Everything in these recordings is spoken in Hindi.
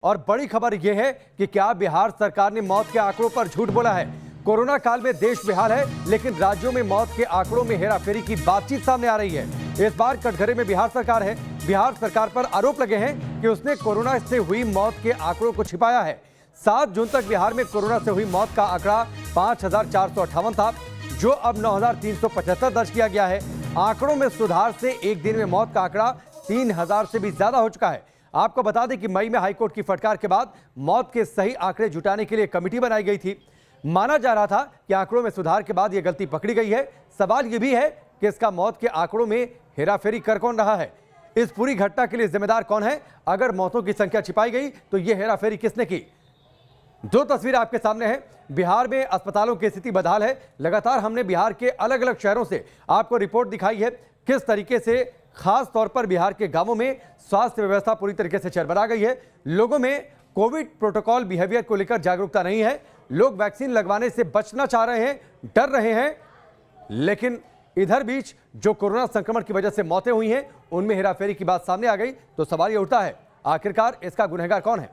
और बड़ी खबर यह है कि क्या बिहार सरकार ने मौत के आंकड़ों पर झूठ बोला है। कोरोना काल में देश बेहाल है, लेकिन राज्यों में मौत के आंकड़ों में हेराफेरी की बातचीत सामने आ रही है। इस बार कटघरे में बिहार सरकार है। बिहार सरकार पर आरोप लगे हैं कि उसने कोरोना से हुई मौत के आंकड़ों को छिपाया है। 7 जून तक बिहार में कोरोना से हुई मौत का आंकड़ा 5458 था, जो अब 9375 दर्ज किया गया है। आंकड़ों में सुधार से एक दिन में मौत का आंकड़ा 3000 से भी ज्यादा हो चुका है। आपको बता दें कि मई में हाईकोर्ट की फटकार के बाद मौत के सही आंकड़े जुटाने के लिए कमेटी बनाई गई थी। माना जा रहा था कि आंकड़ों में सुधार के बाद यह गलती पकड़ी गई है। सवाल यह भी है कि इसका मौत के आंकड़ों में हेराफेरी कर कौन रहा है। इस पूरी घटना के लिए जिम्मेदार कौन है? अगर मौतों की संख्या छिपाई गई तो यह हेराफेरी किसने की? दो तस्वीर आपके सामने है। बिहार में अस्पतालों की स्थिति बदहाल है। लगातार हमने बिहार के अलग अलग शहरों से आपको रिपोर्ट दिखाई है किस तरीके से खास तौर पर बिहार के गांवों में स्वास्थ्य व्यवस्था पूरी तरीके से चरमरा गई है। लोगों में कोविड प्रोटोकॉल बिहेवियर को लेकर जागरूकता नहीं है। लोग वैक्सीन लगवाने से बचना चाह रहे हैं, डर रहे हैं। लेकिन इधर बीच जो कोरोना संक्रमण की वजह से मौतें हुई हैं, उनमें हेराफेरी की बात सामने आ गई तो सवाल यह उठता है, आखिरकार इसका गुनहगार कौन है?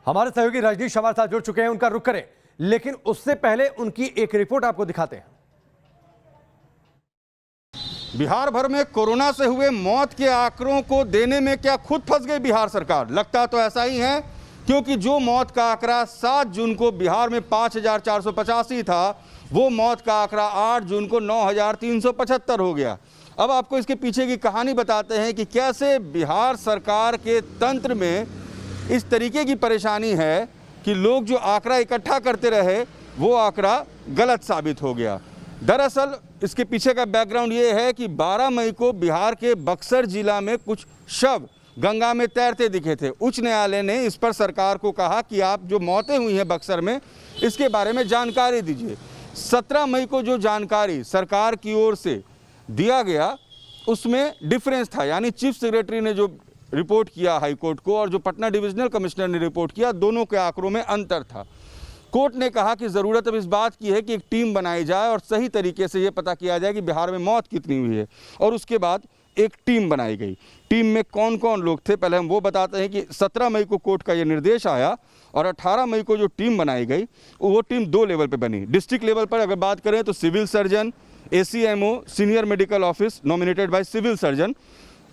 हमारे सहयोगी रजनीश हमारे साथ जुड़ चुके हैं, उनका रुख करें, लेकिन उससे पहले उनकी एक रिपोर्ट आपको दिखाते हैं। बिहार भर में कोरोना से हुए मौत के आंकड़ों को देने में क्या खुद फंस गई बिहार सरकार? लगता तो ऐसा ही है, क्योंकि जो मौत का आंकड़ा 7 जून को बिहार में 5485 था, वो मौत का आंकड़ा 8 जून को 9375 हो गया। अब आपको इसके पीछे की कहानी बताते हैं कि कैसे बिहार सरकार के तंत्र में इस तरीके की परेशानी है कि लोग जो आंकड़ा इकट्ठा करते रहे, वो आंकड़ा गलत साबित हो गया। दरअसल इसके पीछे का बैकग्राउंड ये है कि 12 मई को बिहार के बक्सर जिला में कुछ शव गंगा में तैरते दिखे थे। उच्च न्यायालय ने इस पर सरकार को कहा कि आप जो मौतें हुई हैं बक्सर में, इसके बारे में जानकारी दीजिए। 17 मई को जो जानकारी सरकार की ओर से दिया गया, उसमें डिफरेंस था, यानी चीफ सेक्रेटरी ने जो रिपोर्ट किया हाईकोर्ट को और जो पटना डिविजनल कमिश्नर ने रिपोर्ट किया, दोनों के आंकड़ों में अंतर था। कोर्ट ने कहा कि ज़रूरत अब इस बात की है कि एक टीम बनाई जाए और सही तरीके से ये पता किया जाए कि बिहार में मौत कितनी हुई है। और उसके बाद एक टीम बनाई गई। टीम में कौन कौन लोग थे, पहले हम वो बताते हैं कि 17 मई को कोर्ट का ये निर्देश आया और 18 मई को जो टीम बनाई गई, वो टीम 2 लेवल पर बनी। डिस्ट्रिक्ट लेवल पर अगर बात करें तो civil surgeon, ACMO, senior medical office nominated by civil surgeon,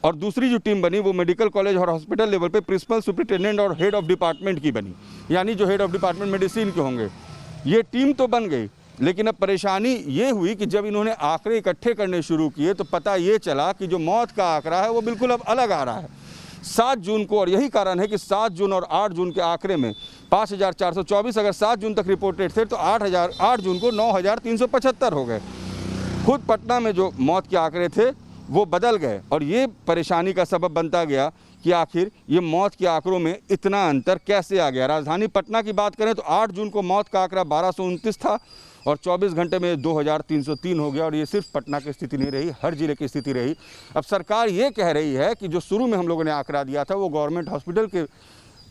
और दूसरी जो टीम बनी वो मेडिकल कॉलेज और हॉस्पिटल लेवल पे प्रिंसिपल सुपरिटेंडेंट और हेड ऑफ डिपार्टमेंट की बनी, यानी जो हेड ऑफ डिपार्टमेंट मेडिसिन के होंगे। ये टीम तो बन गई, लेकिन अब परेशानी ये हुई कि जब इन्होंने आंकड़े इकट्ठे करने शुरू किए तो पता ये चला कि जो मौत का आंकड़ा है वो बिल्कुल अब अलग आ रहा है 7 जून को। और यही कारण है कि 7 जून और 8 जून के आंकड़े में 5424 अगर 7 जून तक रिपोर्टेड थे तो 8 जून को 9375 हो गए। खुद पटना में जो मौत के आंकड़े थे वो बदल गए और ये परेशानी का सबब बनता गया कि आखिर ये मौत के आंकड़ों में इतना अंतर कैसे आ गया। राजधानी पटना की बात करें तो 8 जून को मौत का आंकड़ा 1229 था और 24 घंटे में 2303 हो गया। और ये सिर्फ पटना की स्थिति नहीं रही, हर जिले की स्थिति रही। अब सरकार ये कह रही है कि जो शुरू में हम लोगों ने आंकड़ा दिया था वो गवर्नमेंट हॉस्पिटल के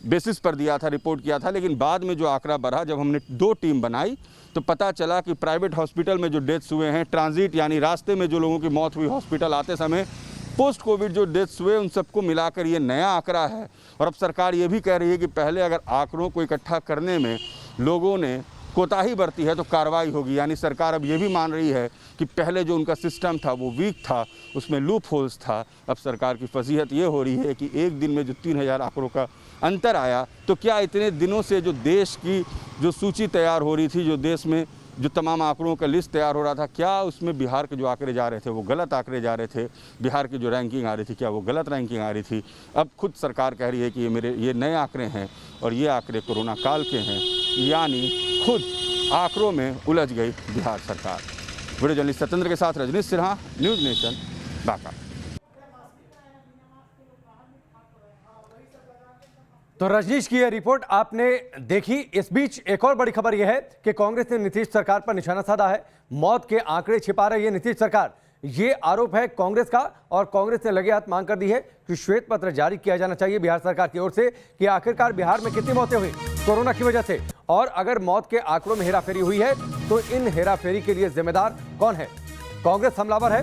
बेसिस पर दिया था, रिपोर्ट किया था, लेकिन बाद में जो आंकड़ा बढ़ा, जब हमने 2 टीम बनाई तो पता चला कि प्राइवेट हॉस्पिटल में जो डेथ्स हुए हैं, ट्रांजिट यानी रास्ते में जो लोगों की मौत हुई हॉस्पिटल आते समय, पोस्ट कोविड जो डेथ्स हुए, उन सबको मिलाकर ये नया आंकड़ा है। और अब सरकार ये भी कह रही है कि पहले अगर आंकड़ों को इकट्ठा करने में लोगों ने कोताही बरती है तो कार्रवाई होगी। यानी सरकार अब ये भी मान रही है कि पहले जो उनका सिस्टम था वो वीक था, उसमें लूप होल्स था। अब सरकार की फजीहत ये हो रही है कि एक दिन में जो 3000 आंकड़ों का अंतर आया, तो क्या इतने दिनों से जो देश की जो सूची तैयार हो रही थी, जो देश में जो तमाम आंकड़ों का लिस्ट तैयार हो रहा था, क्या उसमें बिहार के जो आंकड़े जा रहे थे वो गलत आंकड़े जा रहे थे? बिहार की जो रैंकिंग आ रही थी, क्या वो गलत रैंकिंग आ रही थी? अब खुद सरकार कह रही है कि ये नए आंकड़े हैं और ये आंकड़े कोरोना काल के हैं, यानी खुद आंकड़ों में उलझ गई बिहार सरकार। वीडियो जर्नलिस्ट सत्येंद्र के साथ रजनीश सिन्हा, न्यूज़ नेशन, बांका। तो रजनीश की यह रिपोर्ट आपने देखी। इस बीच एक और बड़ी खबर यह है कि कांग्रेस ने नीतीश सरकार पर निशाना साधा है। मौत के आंकड़े छिपा रही है नीतीश सरकार, ये आरोप है कांग्रेस का। और कांग्रेस ने लगे हाथ मांग कर दी है कि श्वेत पत्र जारी किया जाना चाहिए बिहार सरकार की ओर से कि आखिरकार बिहार में कितनी मौतें हुई कोरोना की वजह से, और अगर मौत के आंकड़ों में हेराफेरी हुई है तो इन हेराफेरी के लिए जिम्मेदार कौन है? कांग्रेस हमलावर है,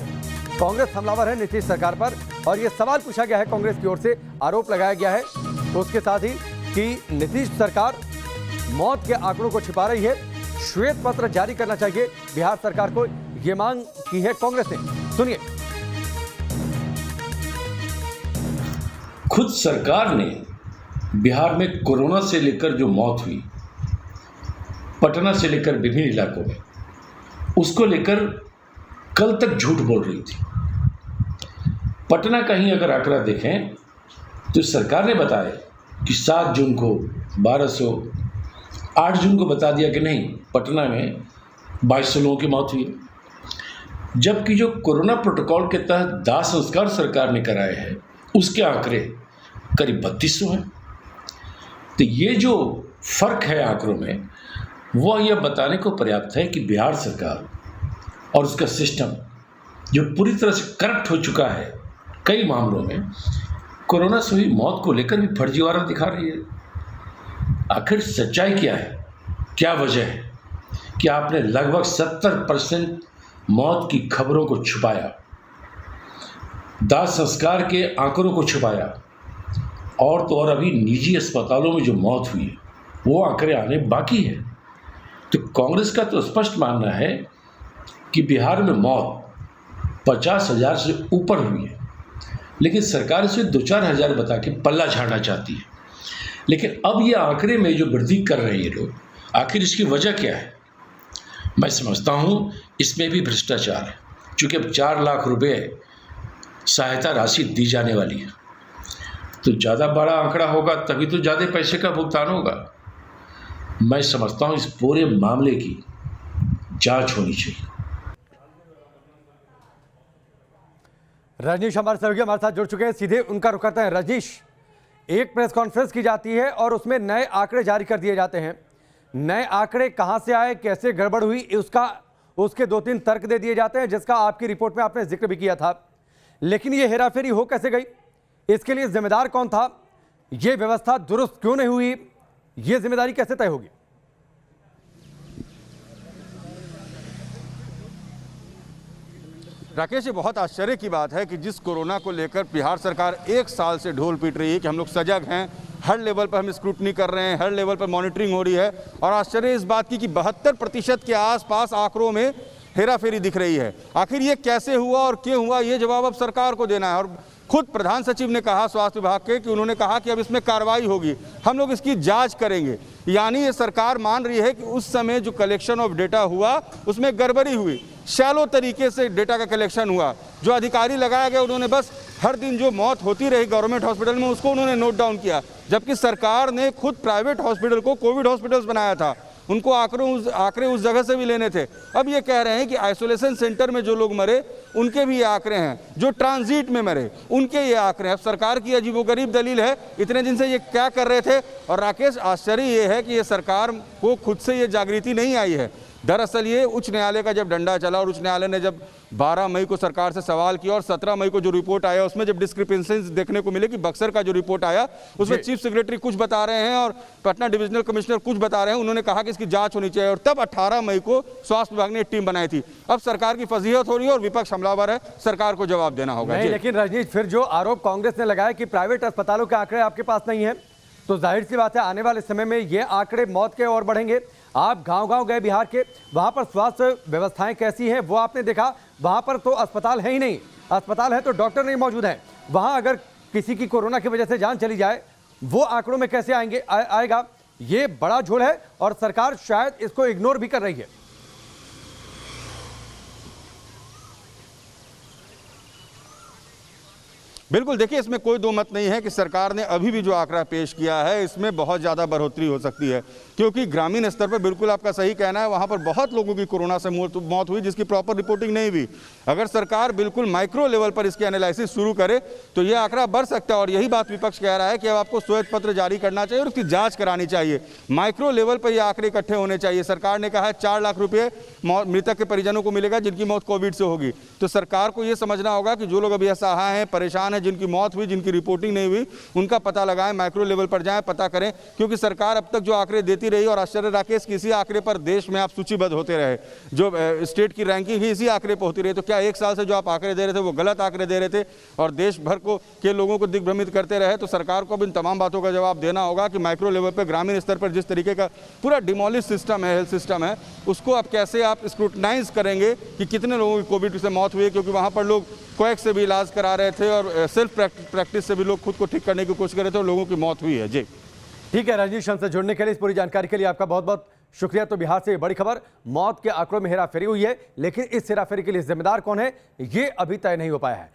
कांग्रेस हमलावर है नीतीश सरकार पर और यह सवाल पूछा गया है कांग्रेस की ओर से, आरोप लगाया गया है तो उसके साथ ही कि नीतीश सरकार मौत के आंकड़ों को छिपा रही है, श्वेत पत्र जारी करना चाहिए बिहार सरकार को, यह मांग की है कांग्रेस ने। सुनिए। खुद सरकार ने बिहार में कोरोना से लेकर जो मौत हुई, पटना से लेकर विभिन्न इलाकों में, उसको लेकर कल तक झूठ बोल रही थी। पटना का ही अगर आंकड़ा देखें तो सरकार ने बताया कि 7 जून को 1200, 8 जून को बता दिया कि नहीं पटना में 2200 लोगों की मौत हुई, जबकि जो कोरोना प्रोटोकॉल के तहत दाह संस्कार सरकार ने कराए हैं उसके आंकड़े करीब 3200 हैं। तो ये जो फर्क है आंकड़ों में, वह यह बताने को पर्याप्त है कि बिहार सरकार और उसका सिस्टम जो पूरी तरह से करप्ट हो चुका है, कई मामलों में कोरोना से हुई मौत को लेकर भी फर्जीवाड़ा दिखा रही है। आखिर सच्चाई क्या है, क्या वजह है कि आपने लगभग 70% मौत की खबरों को छुपाया, दाह संस्कार के आंकड़ों को छुपाया, और तो और अभी निजी अस्पतालों में जो मौत हुई है वो आंकड़े आने बाकी है। तो कांग्रेस का तो स्पष्ट मानना है कि बिहार में मौत 50,000 से ऊपर हुई है, लेकिन सरकार इसे 2-4 हज़ार बता के पल्ला झाड़ना चाहती है। लेकिन अब ये आंकड़े में जो वृद्धि कर रहे हैं लोग, आखिर इसकी वजह क्या है? मैं समझता हूँ इसमें भी भ्रष्टाचार है, क्योंकि अब 4 लाख रुपए सहायता राशि दी जाने वाली है, तो ज़्यादा बड़ा आंकड़ा होगा तभी तो ज़्यादा पैसे का भुगतान होगा। मैं समझता हूँ इस पूरे मामले की जांच होनी चाहिए। रजनीश हमारे सहयोगी हमारे साथ जुड़ चुके हैं, सीधे उनका रुख करते हैं। रजनीश, एक प्रेस कॉन्फ्रेंस की जाती है और उसमें नए आंकड़े जारी कर दिए जाते हैं, नए आंकड़े कहां से आए, कैसे गड़बड़ हुई, उसके 2-3 तर्क दे दिए जाते हैं, जिसका आपकी रिपोर्ट में आपने जिक्र भी किया था। लेकिन ये हेराफेरी हो कैसे गई, इसके लिए जिम्मेदार कौन था, ये व्यवस्था दुरुस्त क्यों नहीं हुई, ये जिम्मेदारी कैसे तय होगी? राकेश, ये बहुत आश्चर्य की बात है कि जिस कोरोना को लेकर बिहार सरकार 1 साल से ढोल पीट रही है कि हम लोग सजग हैं, हर लेवल पर हम स्क्रूटनी कर रहे हैं, हर लेवल पर मॉनिटरिंग हो रही है, और आश्चर्य इस बात की कि 72% के आसपास आंकड़ों में हेराफेरी दिख रही है। आखिर ये कैसे हुआ और क्यों हुआ, ये जवाब अब सरकार को देना है। और खुद प्रधान सचिव ने कहा स्वास्थ्य विभाग के कि उन्होंने कहा कि अब इसमें कार्रवाई होगी, हम लोग इसकी जांच करेंगे। यानी ये सरकार मान रही है कि उस समय जो कलेक्शन ऑफ डेटा हुआ उसमें गड़बड़ी हुई, शैलो तरीके से डेटा का कलेक्शन हुआ। जो अधिकारी लगाए गए उन्होंने बस हर दिन जो मौत होती रही गवर्नमेंट हॉस्पिटल में उसको उन्होंने नोट डाउन किया, जबकि सरकार ने खुद प्राइवेट हॉस्पिटल को कोविड हॉस्पिटल्स बनाया था, उनको आंकड़े उस जगह से भी लेने थे। अब ये कह रहे हैं कि आइसोलेशन सेंटर में जो लोग मरे उनके भी ये आंकड़े हैं, जो ट्रांजिट में मरे उनके ये आंकड़े हैं। अब सरकार की अजीबोगरीब दलील है, इतने दिन से ये क्या कर रहे थे। और राकेश, आश्चर्य ये है कि ये सरकार को खुद से ये जागृति नहीं आई है। दरअसल ये उच्च न्यायालय का जब डंडा चला और उच्च न्यायालय ने जब 12 मई को सरकार से सवाल किया और 17 मई को जो रिपोर्ट आया उसमें जब डिस्क्रिपेंसीज देखने को मिले कि बक्सर का जो रिपोर्ट आया उसमें चीफ सेक्रेटरी कुछ बता रहे हैं और पटना डिविजनल कमिश्नर कुछ बता रहे हैं, उन्होंने कहा कि इसकी जांच होनी चाहिए। और तब 18 मई को स्वास्थ्य विभाग ने एक टीम बनाई थी। अब सरकार की फजीहत हो रही है और विपक्ष हमलावर है, सरकार को जवाब देना होगा। लेकिन रजनीश, फिर जो आरोप कांग्रेस ने लगाया कि प्राइवेट अस्पतालों के आंकड़े आपके पास नहीं है, तो जाहिर सी बात है आने वाले समय में ये आंकड़े मौत के और बढ़ेंगे। आप गांव-गांव गए बिहार के, वहां पर स्वास्थ्य व्यवस्थाएं कैसी हैं वो आपने देखा। वहां पर तो अस्पताल है ही नहीं, अस्पताल है तो डॉक्टर नहीं मौजूद है। वहां अगर किसी की कोरोना की वजह से जान चली जाए, वो आंकड़ों में कैसे आएगा? ये बड़ा झोल है और सरकार शायद इसको इग्नोर भी कर रही है। बिल्कुल, देखिए इसमें कोई दो मत नहीं है कि सरकार ने अभी भी जो आंकड़ा पेश किया है इसमें बहुत ज़्यादा बढ़ोतरी हो सकती है, क्योंकि ग्रामीण स्तर पर बिल्कुल आपका सही कहना है, वहाँ पर बहुत लोगों की कोरोना से मौत हुई जिसकी प्रॉपर रिपोर्टिंग नहीं हुई। अगर सरकार बिल्कुल माइक्रो लेवल पर इसकी एनालिसिस शुरू करे तो ये आंकड़ा बढ़ सकता है। और यही बात विपक्ष कह रहा है कि अब आपको श्वेत पत्र जारी करना चाहिए और उसकी जाँच करानी चाहिए। माइक्रो लेवल पर ये आंकड़े इकट्ठे होने चाहिए। सरकार ने कहा है 4 लाख रुपये मृतक के परिजनों को मिलेगा जिनकी मौत कोविड से होगी। तो सरकार को ये समझना होगा कि जो लोग अभी असहाय हैं, परेशान हैं, हैं, जिनकी मौत हुई, जिनकी रिपोर्टिंग नहीं हुई, उनका पता लगाएं, माइक्रो लेवल पर जाएं, पता करें, क्योंकि सरकार अब तक जो आंकड़े देती रही, और आश्चर्य राकेश कि इसी आंकड़े पर देश में आप सूचीबद्ध होते रहे, जो स्टेट की रैंकिंग भी इसी आंकड़े पर होती रही, तो क्या एक साल से जो आप आंकड़े दे रहे थे वो गलत आंकड़े दे रहे थे और देश भर के लोगों को दिग्भ्रमित करते रहे? तो सरकार को अब इन तमाम बातों का जवाब देना होगा कि माइक्रो लेवल पर, ग्रामीण स्तर पर जिस तरीके का पूरा डिमोलिश सिस्टम है, हेल्थ सिस्टम है, उसको अब कैसे आप स्क्रूटनाइज करेंगे कि कितने लोगों की कोविड से मौत हुई है? क्योंकि वहाँ पर लोग कोएक्स से भी इलाज करा रहे थे और सेल्फ प्रैक्टिस से भी लोग खुद को ठीक करने की कोशिश कर रहे थे और लोगों की मौत हुई है। जी ठीक है रजनीश, हमसे जुड़ने के लिए, इस पूरी जानकारी के लिए आपका बहुत बहुत शुक्रिया। तो बिहार से बड़ी खबर, मौत के आंकड़ों में हेराफेरी हुई है, लेकिन इस हेराफेरी के लिए जिम्मेदार कौन है ये अभी तय नहीं हो पाया है।